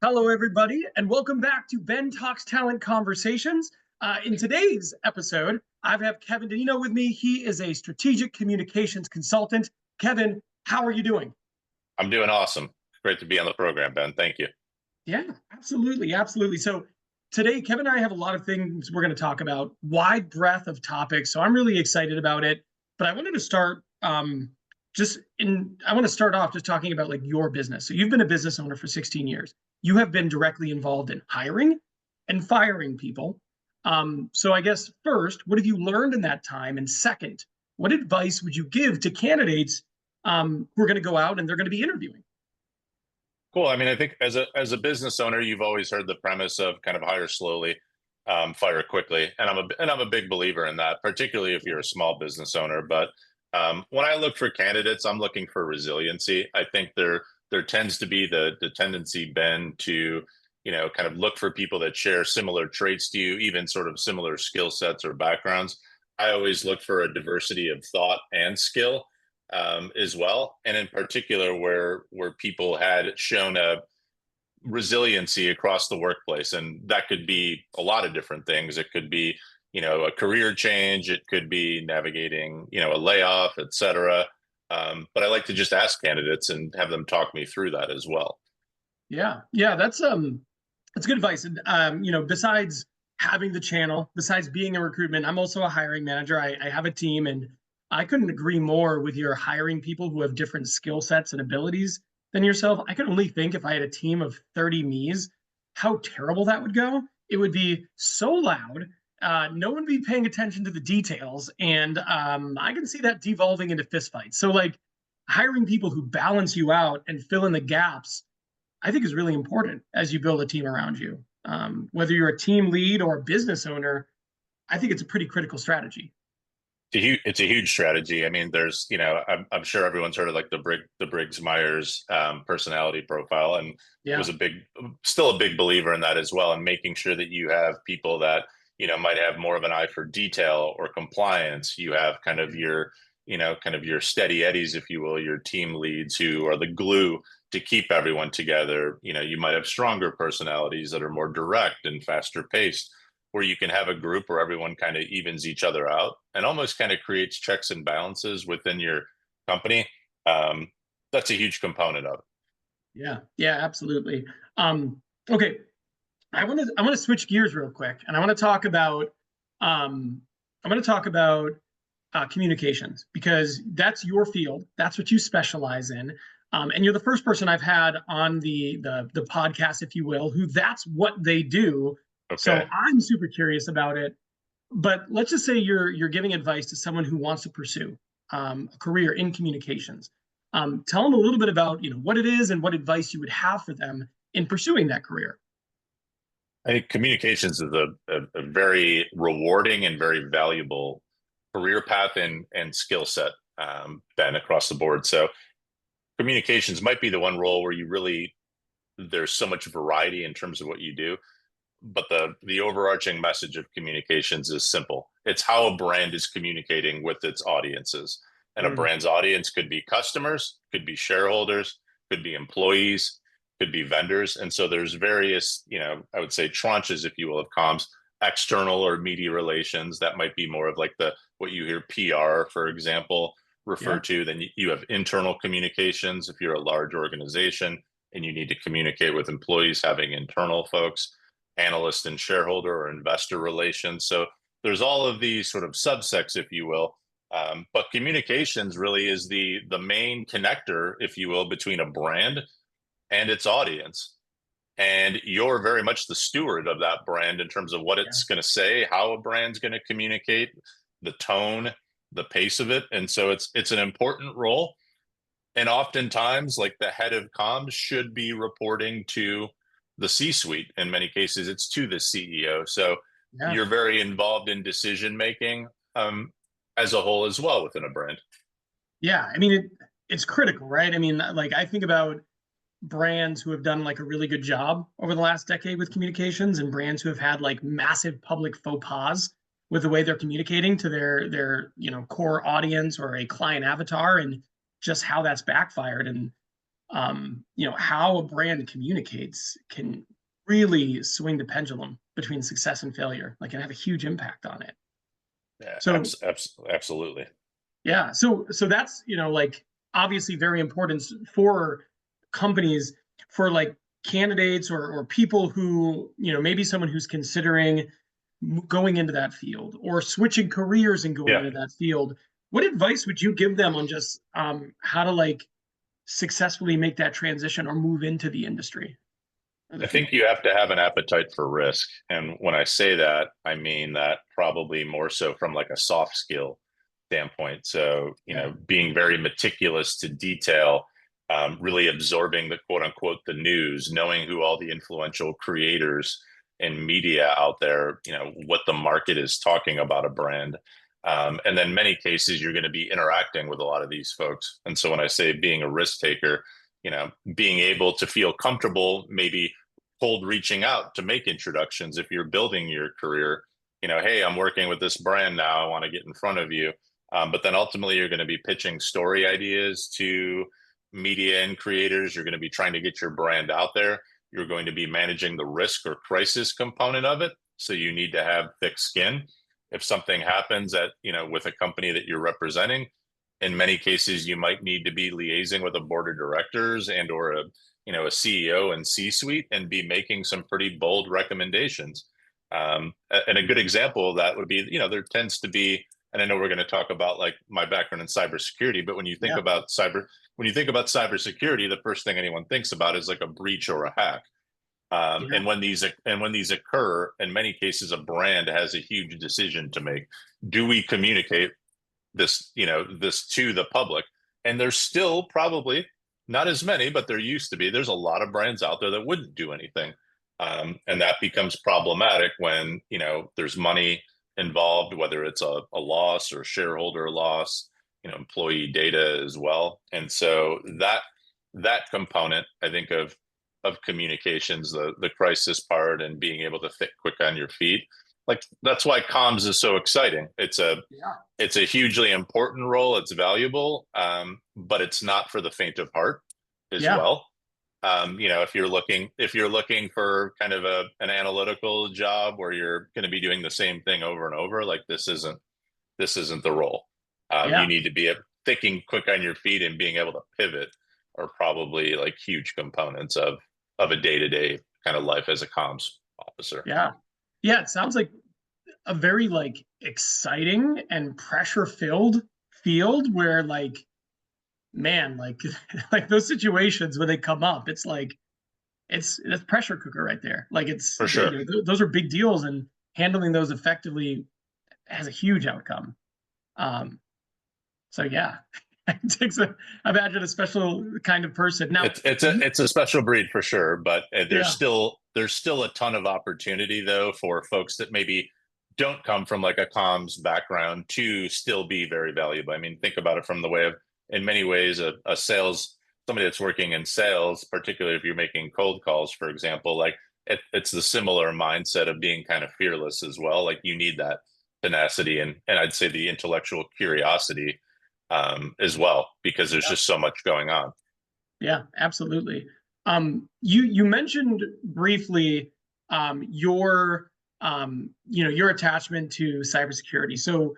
Hello, everybody, and welcome back to Ben Talks Talent Conversations. In today's episode, I have Kevin Dinino with me. He is a strategic communications consultant. Kevin, how are you doing? I'm doing awesome. Great to be on the program, Ben. Thank you. Yeah, absolutely, absolutely. So today, Kevin and I have a lot of things we're going to talk about, wide breadth of topics. So I'm really excited about it. But I wanted to start I want to start off just talking about like your business. So you've been a business owner for 16 years. You have been directly involved in hiring and firing people. So I guess first, what have you learned in that time? And second, what advice would you give to candidates who are going to go out and they're going to be interviewing? Cool. I mean, I think as a business owner, you've always heard the premise of kind of hire slowly, fire quickly, and I'm a big believer in that, particularly if you're a small business owner. But when I look for candidates, I'm looking for resiliency. I think there tends to be the tendency, Ben, to kind of look for people that share similar traits to you, even sort of similar skill sets or backgrounds. I always look for a diversity of thought and skill as well, and in particular where people had shown a resiliency across the workplace, and that could be a lot of different things. It could be a career change, it could be navigating a layoff, etc. But I like to just ask candidates and have them talk me through that as well. Yeah, that's good advice. And besides having the channel, besides being a recruitment, I'm also a hiring manager. I have a team, and I couldn't agree more with your hiring people who have different skill sets and abilities than yourself. I could only think if I had a team of 30 me's, how terrible that would go. It would be so loud. No one would be paying attention to the details. And I can see that devolving into fistfights. So, like, hiring people who balance you out and fill in the gaps, I think is really important as you build a team around you. Whether you're a team lead or a business owner, I think it's a pretty critical strategy. It's a huge strategy. I mean, there's, I'm sure everyone's heard of like the Briggs Myers personality profile, and Yeah. still a big believer in that as well. And making sure that you have people that might have more of an eye for detail or compliance. You have kind of your steady eddies, if you will, your team leads who are the glue to keep everyone together. You might have stronger personalities that are more direct and faster paced, where you can have a group where everyone kind of evens each other out and almost kind of creates checks and balances within your company. That's a huge component of it. Yeah, absolutely. Okay, I want to switch gears real quick, and I want to talk about communications because that's your field. That's what you specialize in. And you're the first person I've had on the podcast, if you will, who that's what they do. So Okay. I'm super curious about it. But let's just say you're giving advice to someone who wants to pursue a career in communications. Tell them a little bit about what it is and what advice you would have for them in pursuing that career. I think communications is a very rewarding and very valuable career path and skill set, Ben, across the board. So communications might be the one role where there's so much variety in terms of what you do, but the overarching message of communications is simple. It's how a brand is communicating with its audiences. And a Mm, brand's audience could be customers, could be shareholders, could be employees, could be vendors. And so there's various, I would say tranches, if you will, of comms, external or media relations. That might be more of like what you hear PR, for example, refer yeah, to. Then you have internal communications if you're a large organization and you need to communicate with employees, having internal folks, analyst and shareholder or investor relations. So there's all of these sort of subsects, if you will. But communications really is the main connector, if you will, between a brand and its audience. And you're very much the steward of that brand in terms of what yeah, it's going to say, how a brand's going to communicate, the tone, the pace of it. And so it's an important role. And oftentimes, like the head of comms should be reporting to the C-suite. In many cases, it's to the CEO. So yeah. you're very involved in decision making as a whole as well within a brand. Yeah, I mean it's critical, right? I mean, like I think about brands who have done like a really good job over the last decade with communications and brands who have had like massive public faux pas with the way they're communicating to their core audience or a client avatar and just how that's backfired. And how a brand communicates can really swing the pendulum between success and failure, like, and have a huge impact on it. Yeah, So absolutely. yeah, so that's, like, obviously very important for companies, for like candidates or people who, maybe someone who's considering going into that field or switching careers and going Yeah. into that field. What advice would you give them on just how to like successfully make that transition or move into the industry or the I think field? you have to have an appetite for risk. And when I say that, I mean that probably more so from like a soft skill standpoint. So, Yeah. being very meticulous to detail, really absorbing the quote unquote the news, knowing who all the influential creators and media out there, what the market is talking about a brand. And then many cases you're going to be interacting with a lot of these folks. And so when I say being a risk taker, being able to feel comfortable, maybe cold reaching out to make introductions if you're building your career. Hey, I'm working with this brand now. I want to get in front of you. But then ultimately, you're going to be pitching story ideas to media and creators. You're going to be trying to get your brand out there. You're going to be managing the risk or crisis component of it. So you need to have thick skin. If something happens with a company that you're representing, in many cases, you might need to be liaising with a board of directors and or a CEO and C-suite and be making some pretty bold recommendations. And a good example of that would be, there tends to be, and I know we're going to talk about like my background in cybersecurity, but when you think Yeah. about cybersecurity, the first thing anyone thinks about is like a breach or a hack. Yeah. And when these occur, in many cases, a brand has a huge decision to make. Do we communicate this to the public? And there's still probably not as many, but there used to be. There's a lot of brands out there that wouldn't do anything, and that becomes problematic when there's money involved, whether it's a loss or shareholder loss, employee data as well. And so that component, I think of communications, the crisis part, and being able to think quick on your feet. Like that's why comms is so exciting. Yeah. It's a hugely important role. It's valuable, but it's not for the faint of heart as Yeah. well. If you're looking for kind of an analytical job where you're going to be doing the same thing over and over, like this isn't the role. You Yeah. need to be thinking quick on your feet and being able to pivot are probably like huge components of a day to day kind of life as a comms officer. Yeah. Yeah. It sounds like a very like exciting and pressure filled field where like, man, like like those situations when they come up, it's like it's pressure cooker right there. Like it's For sure. those are big deals, and handling those effectively has a huge outcome. Um, so yeah, it takes I imagine a special kind of person. Now, It's a special breed for sure, but there's yeah, still a ton of opportunity though for folks that maybe don't come from like a comms background to still be very valuable. I mean, think about it from the way of, in many ways, a sales, somebody that's working in sales, particularly if you're making cold calls, for example, like it's the similar mindset of being kind of fearless as well. Like you need that tenacity and I'd say the intellectual curiosity as well, because there's yeah, just so much going on. yeah, absolutely. You mentioned briefly your your attachment to cybersecurity. So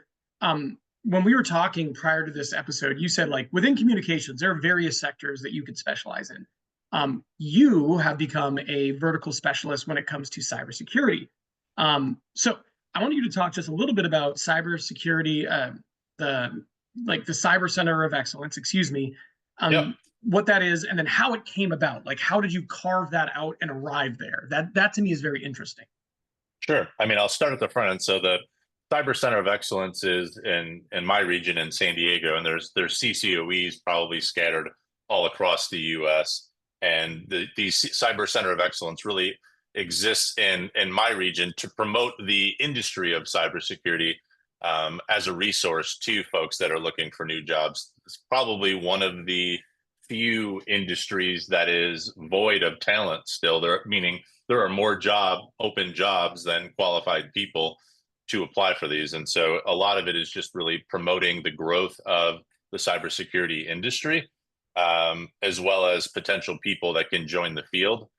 when we were talking prior to this episode, you said like within communications, there are various sectors that you could specialize in. You have become a vertical specialist when it comes to cybersecurity. So I want you to talk just a little bit about cybersecurity, the the Cyber Center of Excellence, excuse me, Yep. what that is, and then how it came about. Like, how did you carve that out and arrive there? That to me is very interesting. Sure. I mean, I'll start at the front end. So the Cyber Center of Excellence is in my region in San Diego, and there's CCOEs probably scattered all across the U.S. And these Cyber Center of Excellence really exists in my region to promote the industry of cybersecurity as a resource to folks that are looking for new jobs. It's probably one of the few industries that is void of talent still. Meaning there are more open jobs than qualified people to apply for these. And so a lot of it is just really promoting the growth of the cybersecurity industry. as well as potential people that can join the field.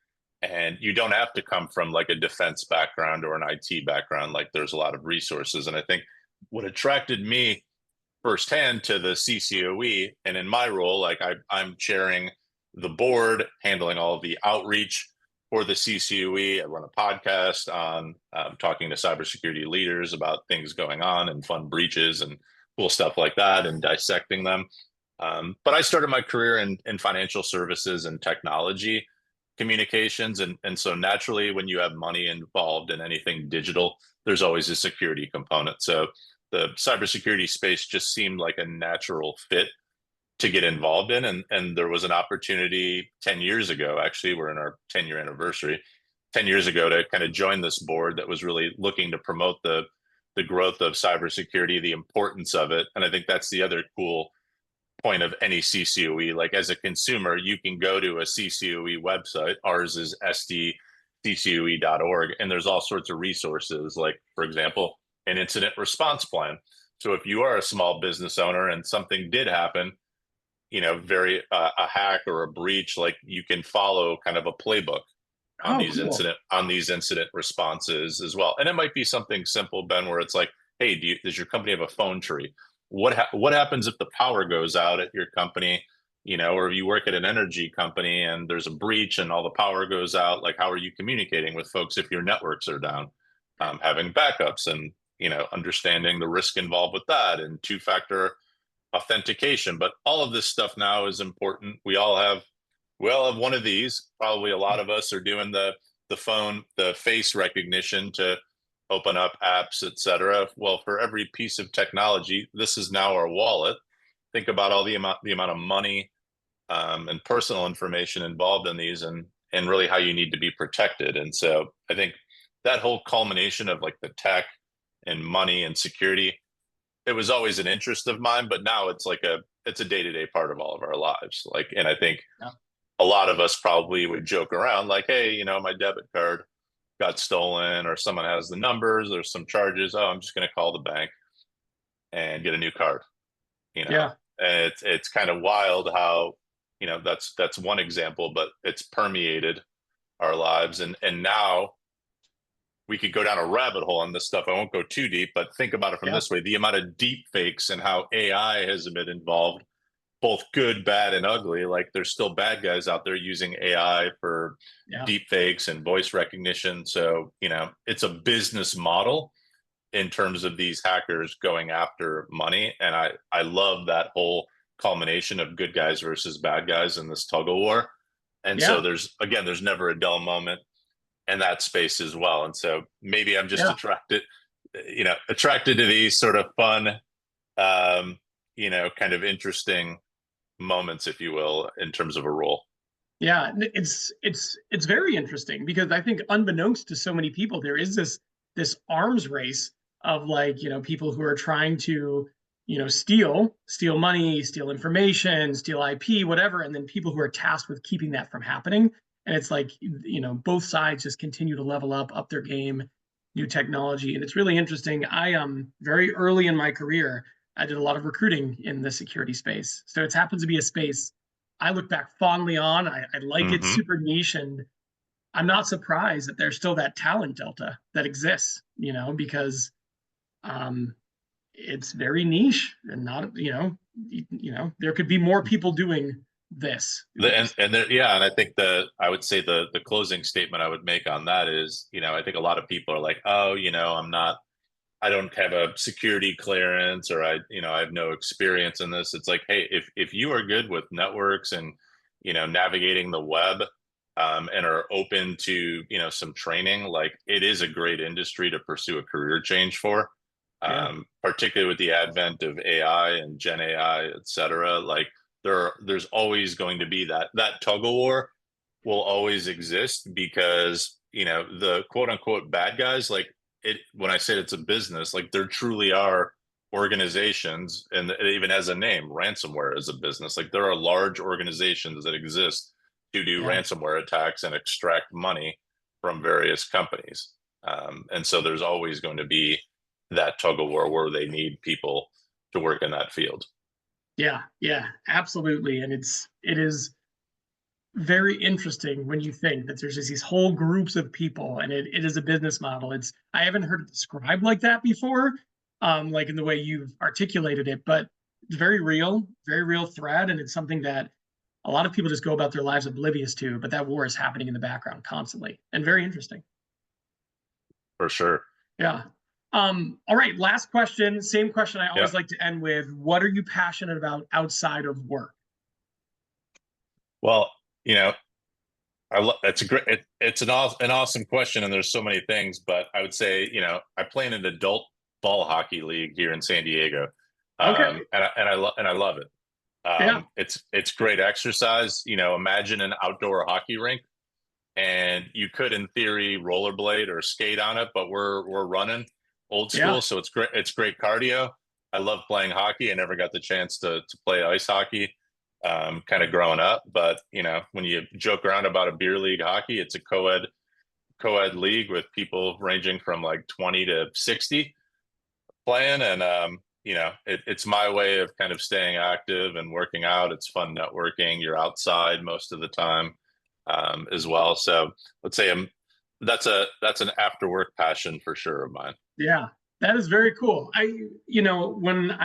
And you don't have to come from like a defense background or an IT background. Like there's a lot of resources. And I think what attracted me firsthand to the CCOE, and in my role, like I'm chairing the board, handling all of the outreach for the CCOE. I run a podcast on talking to cybersecurity leaders about things going on and fun breaches and cool stuff like that and dissecting them. But I started my career in financial services and technology communications. And so naturally, when you have money involved in anything digital, there's always a security component. So the cybersecurity space just seemed like a natural fit to get involved in. And there was an opportunity 10 years ago, actually, we're in our 10-year anniversary, 10 years ago to kind of join this board that was really looking to promote the growth of cybersecurity, the importance of it. And I think that's the other cool point of any CCOE. Like as a consumer, you can go to a CCOE website. Ours is sdccoe.org, and there's all sorts of resources. Like, for example, an incident response plan. So if you are a small business owner and something did happen, a hack or a breach, like you can follow kind of a playbook on Oh, these cool. incident responses as well. And it might be something simple, Ben, where it's like, hey, does your company have a phone tree? What happens if the power goes out at your company? Or if you work at an energy company and there's a breach and all the power goes out, like how are you communicating with folks if your networks are down? Having backups and understanding the risk involved with that and two-factor authentication. But all of this stuff now is important. We all have one of these. Probably a lot of us are doing the face recognition to open up apps, etc. Well, for every piece of technology, this is now our wallet. Think about all the amount of money and personal information involved in these, and really how you need to be protected. And so I think that whole culmination of like the tech and money and security, it was always an interest of mine, but now it's a day-to-day part of all of our lives. Like, and I think Yeah. a lot of us probably would joke around like, hey, my debit card got stolen or someone has the numbers, there's some charges. Oh, I'm just going to call the bank and get a new card, you know. Yeah. And it's kind of wild how, that's one example, but it's permeated our lives. And now we could go down a rabbit hole on this stuff. I won't go too deep, but think about it from Yeah. this way: the amount of deep fakes and how AI has been involved, both good, bad, and ugly. Like there's still bad guys out there using AI for Yeah. deep fakes and voice recognition. So, it's a business model in terms of these hackers going after money. And I love that whole culmination of good guys versus bad guys in this tug of war. And so Yeah. there's never a dull moment in that space as well. And so maybe I'm just Yeah. attracted to these sort of fun, kind of interesting moments, if you will, in terms of a role. Yeah, it's very interesting because I think unbeknownst to so many people, there is this arms race of like, people who are trying to, steal money, steal information, steal IP, whatever, and then people who are tasked with keeping that from happening. And it's like, both sides just continue to level up their game, new technology. And it's really interesting. I very early in my career, I did a lot of recruiting in the security space. So it happens to be a space I look back fondly on. I like it, Mm-hmm. super niche, and I'm not surprised that there's still that talent delta that exists, because um, it's very niche and not, there could be more people doing this. Yeah, and I think I would say the closing statement I would make on that is, I think a lot of people are like, oh, I don't have a security clearance, or I have no experience in this. It's like, hey, if you are good with networks and, navigating the web, and are open to, some training, like it is a great industry to pursue a career change for, Yeah, particularly with the advent of AI and Gen AI, et cetera. Like there's always going to be that tug of war will always exist because, the quote unquote bad guys, like it, when I say it's a business, like there truly are organizations, and it even has a name. Ransomware is a business. Like there are large organizations that exist to do yeah, ransomware attacks and extract money from various companies. And so there's always going to be that tug of war where they need people to work in that field. Yeah, yeah, absolutely. And it is very interesting when you think that there's just these whole groups of people, and it is a business model. It's I haven't heard it described like that before, like in the way you've articulated it, but it's very real threat, and it's something that a lot of people just go about their lives oblivious to, but that war is happening in the background constantly and very interesting. For sure. Yeah. All right, last question, same question I Yeah. always like to end with. What are you passionate about outside of work? Well, you know, it's a great, it's an awesome question, and there's so many things. But I would say, I play in an adult ball hockey league here in San Diego, Okay. and I love it. Yeah. It's great exercise. Imagine an outdoor hockey rink, and you could, in theory, rollerblade or skate on it, but we're running old Yeah. school, so it's great. It's great cardio. I love playing hockey. I never got the chance to play ice hockey, kind of growing up. But when you joke around about a beer league hockey, it's a co-ed league with people ranging from like 20 to 60 playing, and it's my way of kind of staying active and working out. It's fun networking. You're outside most of the time, as well. So let's say that's an after work passion for sure of mine. Yeah, that is very cool. When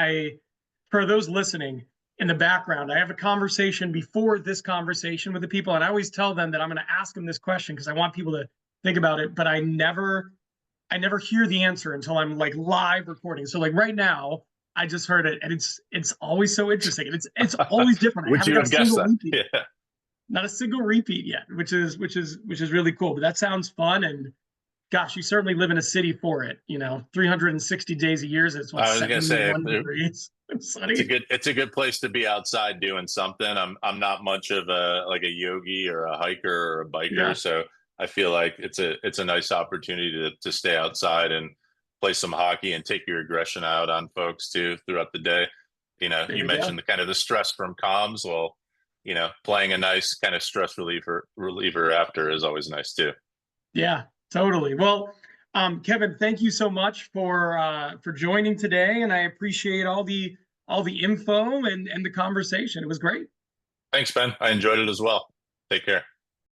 for those listening in the background, I have a conversation before this conversation with the people, and I always tell them that I'm going to ask them this question because I want people to think about it, but I never hear the answer until I'm like live recording. So like right now, I just heard it, and it's always so interesting. And it's always different. I Would haven't you got a have guessed single that? repeat, Yeah. not a single repeat yet, which is really cool. But that sounds fun, and gosh, you certainly live in a city for it. 360 days a year. It's what, I was gonna say 71 degrees. It's sunny. it's a good place to be outside doing something. I'm not much of a yogi or a hiker or a biker, Yeah, so I feel like it's a nice opportunity to stay outside and play some hockey and take your aggression out on folks too throughout the day. there You you go. mentioned the kind of the stress from comms. Well, playing a nice kind of stress reliever after is always nice too. Yeah, totally. Well, Kevin, thank you so much for joining today, and I appreciate all the info and the conversation. It was great. Thanks, Ben. I enjoyed it as well. Take care.